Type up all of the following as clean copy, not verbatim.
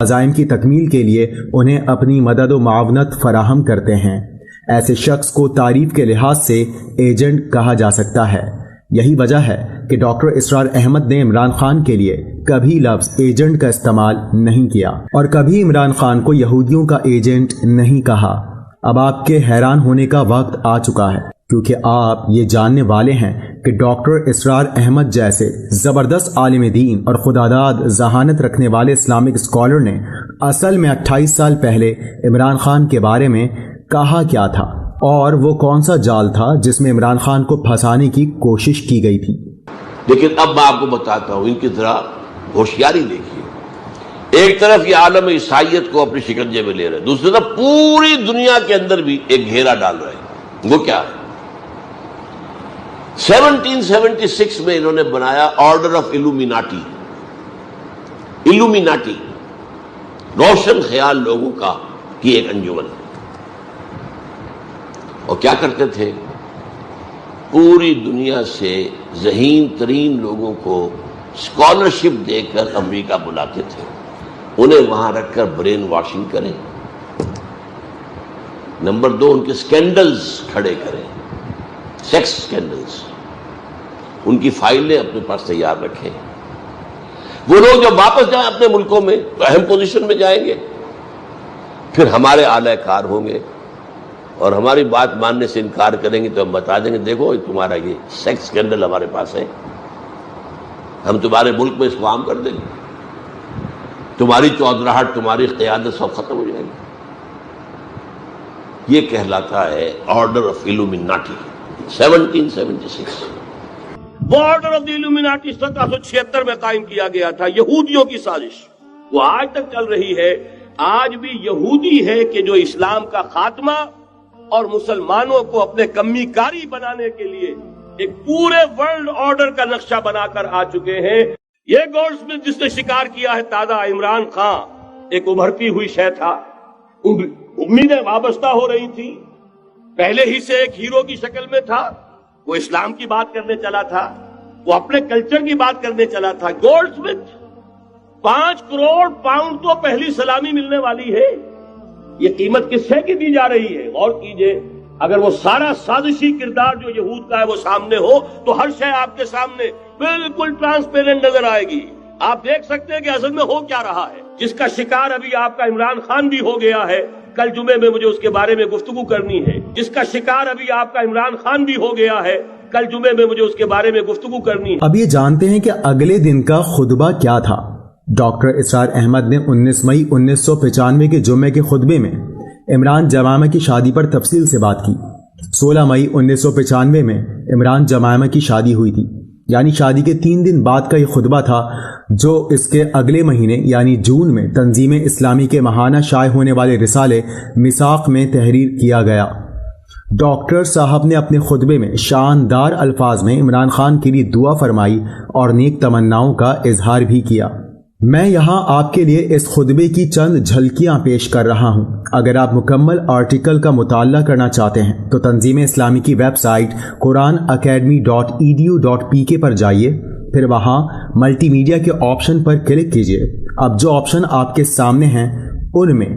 عزائم کی تکمیل کے لیے انہیں اپنی مدد و معاونت فراہم کرتے ہیں۔ ایسے شخص کو تعریف کے لحاظ سے ایجنٹ کہا جا سکتا ہے۔ یہی وجہ ہے کہ ڈاکٹر اسرار احمد نے عمران خان کے لیے کبھی لفظ ایجنٹ کا استعمال نہیں کیا اور کبھی عمران خان کو یہودیوں کا ایجنٹ نہیں کہا۔ اب آپ کے حیران ہونے کا وقت آ چکا ہے، کیونکہ آپ یہ جاننے والے ہیں کہ ڈاکٹر اسرار احمد جیسے زبردست عالم دین اور خداداد ذہانت رکھنے والے اسلامک اسکالر نے اصل میں 28 سال پہلے عمران خان کے بارے میں کہا کیا تھا، اور وہ کون سا جال تھا جس میں عمران خان کو پھنسانے کی کوشش کی گئی تھی۔ لیکن اب میں آپ کو بتاتا ہوں، ان کی ذرا ہوشیاری دیکھیے۔ ایک طرف یہ عالم عیسائیت کو اپنی شکنجے میں لے رہے، دوسری طرف پوری دنیا کے اندر بھی ایک گھیرا ڈال رہے ہیں۔ وہ کیا ہے؟ 1776 میں انہوں نے بنایا آرڈر آف ایلومیناٹی۔ ایلومیناٹی روشن خیال لوگوں کا کی ایک انجمن، اور کیا کرتے تھے؟ پوری دنیا سے ذہین ترین لوگوں کو اسکالرشپ دے کر امریکہ بلاتے تھے، انہیں وہاں رکھ کر برین واشنگ کریں۔ نمبر 2، ان کے سکینڈلز کھڑے کریں، سیکس سکینڈلز، ان کی فائلیں اپنے پاس تیار رکھیں۔ وہ لوگ جب واپس جائیں اپنے ملکوں میں تو اہم پوزیشن میں جائیں گے، پھر ہمارے اعلی کار ہوں گے اور ہماری بات ماننے سے انکار کریں گے تو ہم بتا دیں گے دیکھو تمہارا یہ سیکس سکینڈل ہمارے پاس ہے، ہم تمہارے ملک میں اس کو عام کر دیں گے، تمہاری چودراہٹ، تمہاری قیادت سب ختم ہو جائے گی۔ یہ کہلاتا ہے آرڈر آف ایلومیناٹی 1776۔ وہ آرڈر آف دی ایلومیناٹی 1776 میں قائم کیا گیا تھا، یہودیوں کی سازش، وہ آج تک چل رہی ہے۔ آج بھی یہودی ہے کہ جو اسلام کا خاتمہ اور مسلمانوں کو اپنے کمی کاری بنانے کے لیے ایک پورے ورلڈ آرڈر کا نقشہ بنا کر آ چکے ہیں۔ یہ گولڈ سمتھ جس نے شکار کیا ہے تازہ عمران خان ایک ابھرتی ہوئی شے تھا، امیدیں وابستہ ہو رہی تھی، پہلے ہی سے ایک ہیرو کی شکل میں تھا، وہ اسلام کی بات کرنے چلا تھا، وہ اپنے کلچر کی بات کرنے چلا تھا۔ گولڈ سمتھ 5 کروڑ پاؤنڈ تو پہلی سلامی ملنے والی ہے، یہ قیمت کس سے کی دی جا رہی ہے؟ غور کیجئے، اگر وہ سارا سازشی کردار جو یہود کا ہے وہ سامنے ہو تو ہر شے آپ کے سامنے بالکل ٹرانسپیرنٹ نظر آئے گی، آپ دیکھ سکتے ہیں کہ اصل میں ہو کیا رہا ہے۔ جس کا شکار ابھی آپ کا عمران خان بھی ہو گیا ہے، کل جمعے میں مجھے اس کے بارے میں گفتگو کرنی ہے۔ جس کا شکار ابھی آپ کا عمران خان بھی ہو گیا ہے، کل جمعے میں مجھے اس کے بارے میں گفتگو کرنی ہے۔ اب یہ جانتے ہیں کہ اگلے دن کا خطبہ کیا تھا۔ ڈاکٹر اسرار احمد نے 19 مئی 1995 کے جمعے کے خطبے میں عمران جمامہ کی شادی پر تفصیل سے بات کی۔ 16 مئی 1995 میں عمران جمامہ کی شادی ہوئی تھی، یعنی شادی کے 3 دن بعد کا یہ خطبہ تھا، جو اس کے اگلے مہینے یعنی جون میں تنظیم اسلامی کے ماہانہ شائع ہونے والے رسالے میثاق میں تحریر کیا گیا۔ ڈاکٹر صاحب نے اپنے خطبے میں شاندار الفاظ میں عمران خان کے لیے دعا فرمائی اور نیک تمناؤں کا اظہار بھی کیا۔ میں یہاں آپ کے لیے اس خطبے کی چند جھلکیاں پیش کر رہا ہوں۔ اگر آپ مکمل آرٹیکل کا مطالعہ کرنا چاہتے ہیں تو تنظیم اسلامی کی ویب سائٹ quranacademy.edu.pk پر جائیے، پھر وہاں ملٹی میڈیا کے آپشن پر کلک کیجیے۔ اب جو آپشن آپ کے سامنے ہیں ان میں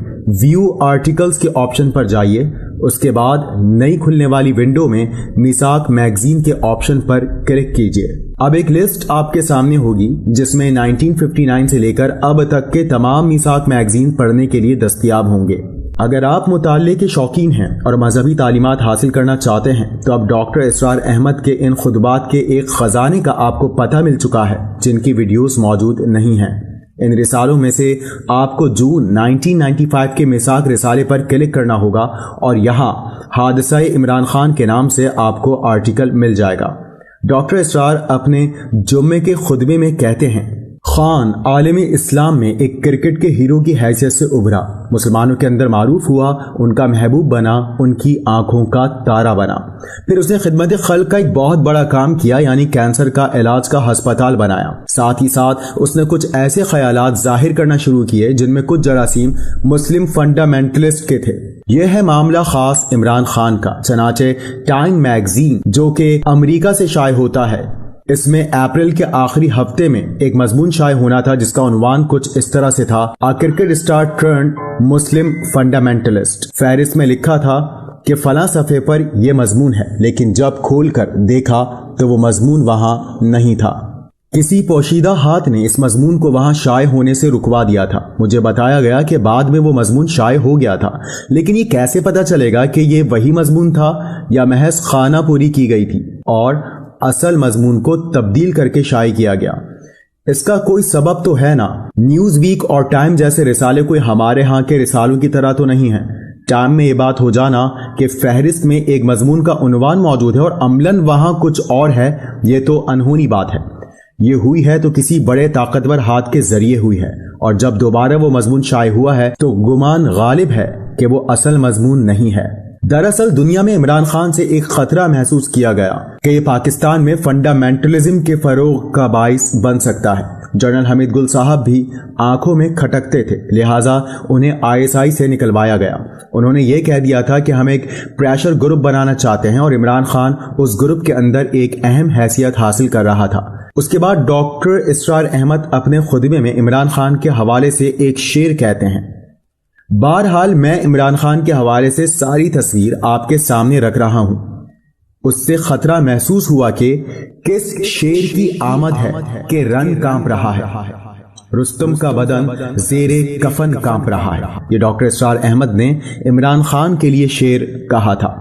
ویو آرٹیکلز کے آپشن پر جائیے، اس کے بعد نئی کھلنے والی ونڈو میں میثاق میگزین کے آپشن پر کلک کیجیے۔ اب ایک لسٹ آپ کے سامنے ہوگی جس میں 1959 سے لے کر اب تک کے تمام میثاق میگزین پڑھنے کے لیے دستیاب ہوں گے۔ اگر آپ مطالعے کے شوقین ہیں اور مذہبی تعلیمات حاصل کرنا چاہتے ہیں تو اب ڈاکٹر اسرار احمد کے ان خطبات کے ایک خزانے کا آپ کو پتہ مل چکا ہے جن کی ویڈیوز موجود نہیں ہیں۔ ان رسالوں میں سے آپ کو جون 1995 کے میثاق رسالے پر کلک کرنا ہوگا اور یہاں حادثہ عمران خان کے نام سے آپ کو آرٹیکل مل جائے گا۔ ڈاکٹر اسرار اپنے جمعے کے خطبے میں کہتے ہیں، خان عالم اسلام میں ایک کرکٹ کے ہیرو کی حیثیت سے ابھرا، مسلمانوں کے اندر معروف ہوا، ان کا محبوب بنا، ان کی آنکھوں کا تارا بنا۔ پھر اس نے خدمت خلق کا ایک بہت بڑا کام کیا، یعنی کینسر کا علاج کا ہسپتال بنایا۔ ساتھ ہی ساتھ اس نے کچھ ایسے خیالات ظاہر کرنا شروع کیے جن میں کچھ جراثیم مسلم فنڈامنٹلسٹ کے تھے۔ یہ ہے معاملہ خاص عمران خان کا۔ چنانچہ ٹائم میگزین جو کہ امریکہ سے شائع ہوتا ہے، اس میں اپریل کے آخری ہفتے میں ایک مضمون شائع ہونا تھا جس کا عنوان کچھ اس طرح سے تھا: A cricket star turned Muslim fundamentalist۔ فہرست میں لکھا تھا کہ فلاں صفحے پر یہ مضمون ہے، لیکن جب کھول کر دیکھا تو وہ مضمون وہاں نہیں تھا۔ کسی پوشیدہ ہاتھ نے اس مضمون کو وہاں شائع ہونے سے رکوا دیا تھا۔ مجھے بتایا گیا کہ بعد میں وہ مضمون شائع ہو گیا تھا، لیکن یہ کیسے پتا چلے گا کہ یہ وہی مضمون تھا یا محض خانہ پوری کی گئی تھی اور اصل مضمون کو تبدیل کر کے شائع کیا گیا؟ اس کا کوئی سبب تو ہے نا۔ نیوز ویک اور ٹائم جیسے رسالے کوئی ہمارے ہاں کے رسالوں کی طرح تو نہیں ہیں۔ ٹائم میں یہ بات ہو جانا کہ فہرست میں ایک مضمون کا عنوان موجود ہے اور عملاً وہاں کچھ اور ہے، یہ تو انہونی بات ہے۔ یہ ہوئی ہے تو کسی بڑے طاقتور ہاتھ کے ذریعے ہوئی ہے، اور جب دوبارہ وہ مضمون شائع ہوا ہے تو گمان غالب ہے کہ وہ اصل مضمون نہیں ہے۔ دراصل دنیا میں عمران خان سے ایک خطرہ محسوس کیا گیا کہ یہ پاکستان میں فنڈامنٹلزم کے فروغ کا باعث بن سکتا ہے۔ جنرل حمید گل صاحب بھی آنکھوں میں کھٹکتے تھے، لہٰذا انہیں ISI سے نکلوایا گیا۔ انہوں نے یہ کہہ دیا تھا کہ ہم ایک پریشر گروپ بنانا چاہتے ہیں، اور عمران خان اس گروپ کے اندر ایک اہم حیثیت حاصل کر رہا تھا۔ اس کے بعد ڈاکٹر اسرار احمد اپنے خطبے میں عمران خان کے حوالے سے ایک شعر کہتے ہیں۔ بہرحال میں عمران خان کے حوالے سے ساری تصویر آپ کے سامنے رکھ رہا ہوں۔ اس سے خطرہ محسوس ہوا کہ کس شیر کی آمد ہے کہ رن کانپ رہا ہے، رستم کا بدن زیر کفن کانپ رہا ہے۔ یہ ڈاکٹر اسرار احمد نے عمران خان کے لیے شعر کہا تھا۔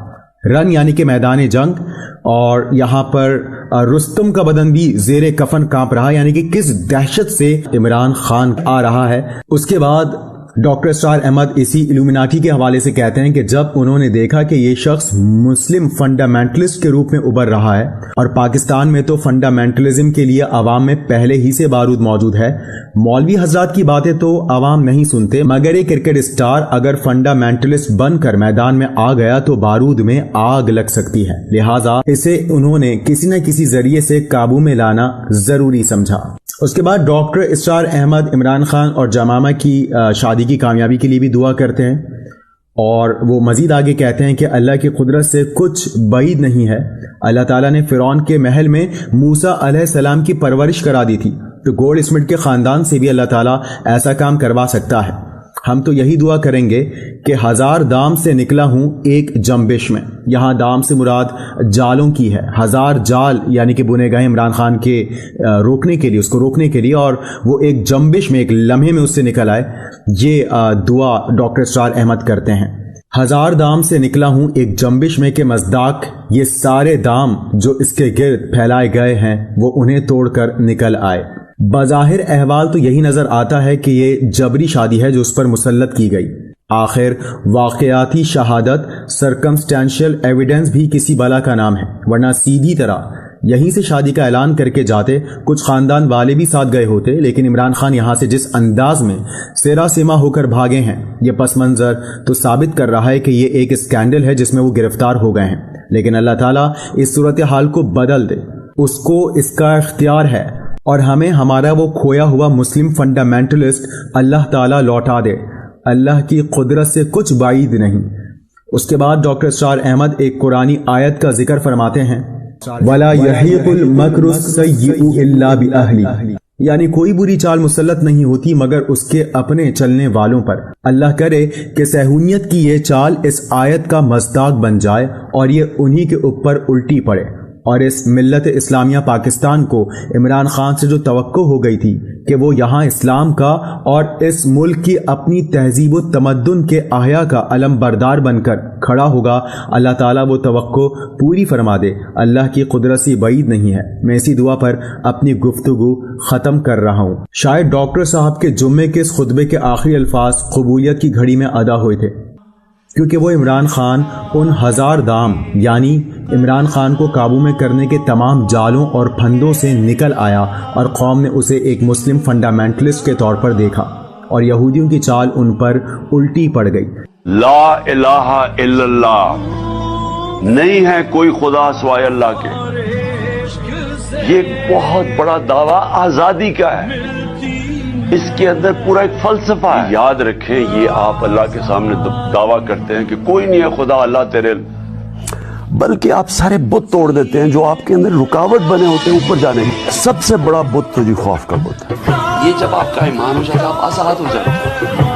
رن یعنی کہ میدان جنگ، اور یہاں پر رستم کا بدن بھی زیر کفن کانپ رہا، یعنی کہ کس دہشت سے عمران خان آ رہا ہے۔ اس کے بعد ڈاکٹر اسرار احمد اسی الومناٹی کے حوالے سے کہتے ہیں کہ جب انہوں نے دیکھا کہ یہ شخص مسلم فنڈامنٹلسٹ کے روپ میں ابھر رہا ہے، اور پاکستان میں تو فنڈامنٹلزم کے لیے عوام میں پہلے ہی سے بارود موجود ہے، مولوی حضرات کی باتیں تو عوام نہیں سنتے، مگر ایک کرکٹ اسٹار اگر فنڈامنٹلسٹ بن کر میدان میں آ گیا تو بارود میں آگ لگ سکتی ہے، لہٰذا اسے انہوں نے کسی نہ کسی ذریعے سے قابو میں لانا ضروری سمجھا۔ اس کے بعد ڈاکٹر اسرار احمد عمران خان اور جمامہ کی شادی کی کامیابی کے لیے بھی دعا کرتے ہیں، اور وہ مزید آگے کہتے ہیں کہ اللہ کی قدرت سے کچھ بعید نہیں ہے۔ اللہ تعالیٰ نے فرعون کے محل میں موسیٰ علیہ السلام کی پرورش کرا دی تھی، تو گولڈ اسمتھ کے خاندان سے بھی اللہ تعالیٰ ایسا کام کروا سکتا ہے۔ ہم تو یہی دعا کریں گے کہ 1000 دام سے نکلا ہوں ایک جنبش میں۔ یہاں دام سے مراد جالوں کی ہے، 1000 جال یعنی کہ بنے گئے عمران خان کے روکنے کے لیے، اس کو روکنے کے لیے، اور وہ ایک جنبش میں، ایک لمحے میں اس سے نکل آئے۔ یہ دعا ڈاکٹر اسرار احمد کرتے ہیں۔ 1000 دام سے نکلا ہوں ایک جنبش میں کے مصداق یہ سارے دام جو اس کے گرد پھیلائے گئے ہیں وہ انہیں توڑ کر نکل آئے۔ بظاہر احوال تو یہی نظر آتا ہے کہ یہ جبری شادی ہے جو اس پر مسلط کی گئی۔ آخر واقعاتی شہادت، سرکمسٹینشل ایویڈنس بھی کسی بلا کا نام ہے، ورنہ سیدھی طرح یہیں سے شادی کا اعلان کر کے جاتے، کچھ خاندان والے بھی ساتھ گئے ہوتے، لیکن عمران خان یہاں سے جس انداز میں سیرا سیما ہو کر بھاگے ہیں، یہ پس منظر تو ثابت کر رہا ہے کہ یہ ایک اسکینڈل ہے جس میں وہ گرفتار ہو گئے ہیں۔ لیکن اللہ تعالیٰ اس صورتحال کو بدل دے، اس کو اس کا اختیار ہے، اور ہمیں ہمارا وہ کھویا ہوا مسلم فنڈامنٹلسٹ اللہ تعالیٰ لوٹا دے۔ اللہ کی قدرت سے کچھ بعید نہیں۔ اس کے بعد ڈاکٹر اسرار احمد ایک قرآنی آیت کا ذکر فرماتے ہیں، وَلَا يَحِيقُ الْمَكْرُ السَّيِّئُ إِلَّا بِأَهْلِهِ، یعنی کوئی بری چال مسلط نہیں ہوتی مگر اس کے اپنے چلنے والوں پر۔ اللہ کرے کہ صہیونیت کی یہ چال اس آیت کا مصداق بن جائے اور یہ انہی کے اوپر الٹی پڑے، اور اس ملت اسلامیہ پاکستان کو عمران خان سے جو توقع ہو گئی تھی کہ وہ یہاں اسلام کا اور اس ملک کی اپنی تہذیب و تمدن کے احیاء کا علم بردار بن کر کھڑا ہوگا، اللہ تعالیٰ وہ توقع پوری فرما دے۔ اللہ کی قدرت سے بعید نہیں ہے۔ میں اسی دعا پر اپنی گفتگو ختم کر رہا ہوں۔ شاید ڈاکٹر صاحب کے جمعے کے اس خطبے کے آخری الفاظ قبولیت کی گھڑی میں ادا ہوئے تھے، کیونکہ وہ عمران خان ان 1000 دام یعنی عمران خان کو قابو میں کرنے کے تمام جالوں اور پھندوں سے نکل آیا، اور قوم نے اسے ایک مسلم فنڈامنٹلسٹ کے طور پر دیکھا، اور یہودیوں کی چال ان پر الٹی پڑ گئی۔ لا الہ الا اللہ، نہیں ہے کوئی خدا سوائے اللہ کے۔ یہ ایک بہت بڑا دعویٰ آزادی کا ہے، اس کے اندر پورا ایک فلسفہ ہے۔ یاد رکھیں، یہ آپ اللہ کے سامنے دعویٰ کرتے ہیں کہ کوئی نہیں ہے خدا، اللہ تیرے بلکہ آپ سارے بت توڑ دیتے ہیں جو آپ کے اندر رکاوٹ بنے ہوتے ہیں اوپر جانے کی. سب سے بڑا بت تو جی خوف کا بت ہے. یہ جب آپ کا ایمان ہو جاتا ہے آپ آزاد ہو جاتے ہیں.